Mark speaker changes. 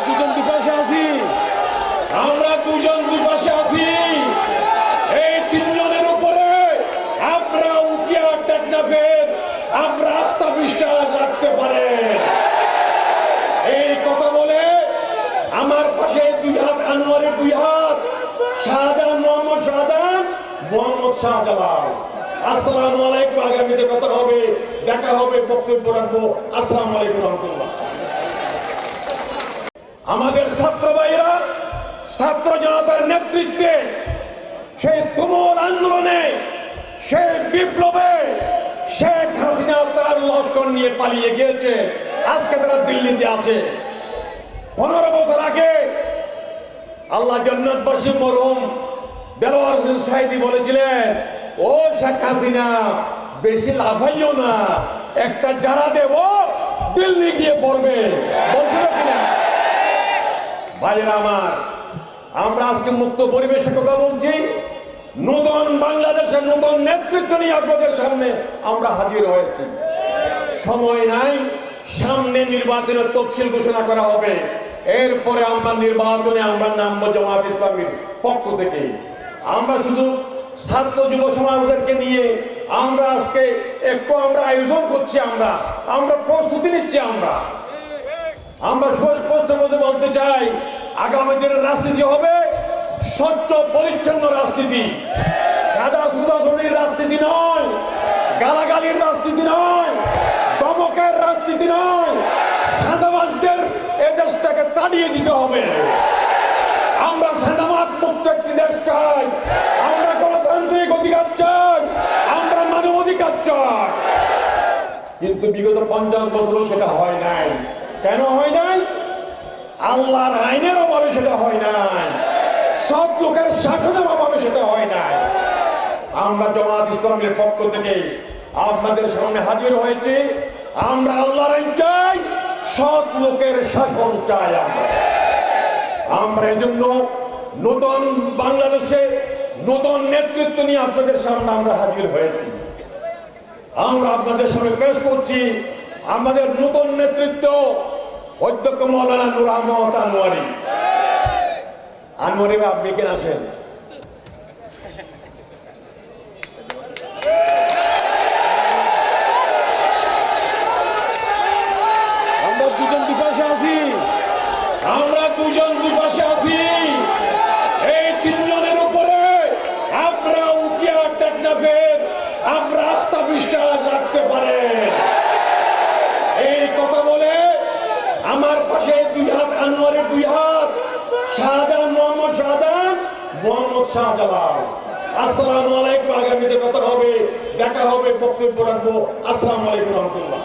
Speaker 1: দুজন দুপাশে আছি, আমরা দুজন দুপাশে আছি। এই তিনজনের উপরে আমরা উকিয়া টেকনাফের আমরা আস্থা বিশ্বাস রাখতে পারেন। এই কথা বলে আমার পাশে দুই হাত, আনোয়ারের দুই হাত, শাহজাহান, মোহাম্মদ শাহজাহান, মোহাম্মদ শাহজালাল। আসসালামু আলাইকুম। আগামীতে কথা হবে, দেখা হবে, বক্তব্য রাখবো। আসসালামু আলাইকুম রহমতুল্লাহ। আমাদের ছাত্র ভাইরা ছাত্র জনতার নেতৃত্বে সেই তুমুল আন্দোলনে, সেই বিপ্লবে শেখ হাসিনা তার লস্কর নিয়ে পালিয়ে গিয়েছে। আজকে তারা দিল্লিতে আছে। 15 বছর আগে আল্লাহ জান্নাতবাসী মরহুম দেলোয়ার হোসেন সাইদি বলেছিলেন, ও শেখ হাসিনা বেশি লাফাইও না, একটা যারা দেব দিল্লি গিয়ে পড়বে। বলছিল কিনা? ভাইরা আমার, আমরা আজকে মুক্ত পরিবেশে কথা বলছি। নতুন বাংলাদেশের নতুন নেতৃত্ব নিয়ে আপনাদের সামনে আমরা হাজির হয়েছি। সময় নাই, সামনে নির্বাচনের তফসিল ঘোষণা করা হবে। এরপরে আমরা নির্বাচনে আমরা নামবো জামাত ইসলামীর পক্ষ থেকে। আমরা শুধু ছাত্র যুব সমাজদেরকে নিয়ে আমরা আজকে একটু আয়োজন করছি, আমরা প্রস্তুতি নিচ্ছি। আমরা স্পষ্ট বলতে চাই, আগামী দিনের রাজনীতি হবে স্বচ্ছ পরিচ্ছন্ন রাজনীতি। কাদা সুদাসুদির রাজনীতি নয়, গালাগালির রাজনীতি নয়, দমকের রাজনীতি নয়। সাদাবাজদের এ দেশটাকে তাড়িয়ে দিতে হবে। আমরা সাদাবাদ মুক্ত একটি দেশ চাই, আমরা গণতান্ত্রিক অধিকার চাই, আমরা মানব অধিকার চাই। কিন্তু বিগত 50 বছরও সেটা হয় নাই। কেন হয় নাই? আল্লাহর আইনের অভাবে সেটা হয় নাই, সব লোকের শাসনের অভাবে সেটা হয় নাই। আমরা জামাত ইসলামের পক্ষ থেকে আপনাদের সামনে হাজির হয়েছি। আমরা আল্লাহর আইন চাই, সৎ লোকের শাসন চাই। আমরা এজন্য নতুন বাংলাদেশে নতুন নেতৃত্ব নিয়ে আপনাদের সামনে আমরা হাজির হয়েছি। আমরা আপনাদের সামনে পেশ করছি আমাদের নতুন নেতৃত্ব, অধ্যক্ষ মৌলানা নূর আহমদ আনোয়ারি। আনোয়ারি, আপনি কেন আসেন? আমরা দুজন দুপাশে আছি, আমরা দুজন দুপাশে আছি। এই তিনজনের উপরে আমরা উকিয়া টেকনাফের আমরা আস্থা বিশ্বাস রাখতে পারেন। এই কথা বলে আমার পাশে দুই হাত, আনোয়ারের দুই হাত, শাহজাহান, মোহাম্মদ শাহজাহান, মোহাম্মদ শাহজালাল। আসসালামু আলাইকুম। আগামীতে কথা হবে, দেখা হবে, বক্তব্য রাখবো। আসসালামু আলাইকুম রহমতুল্লাহ।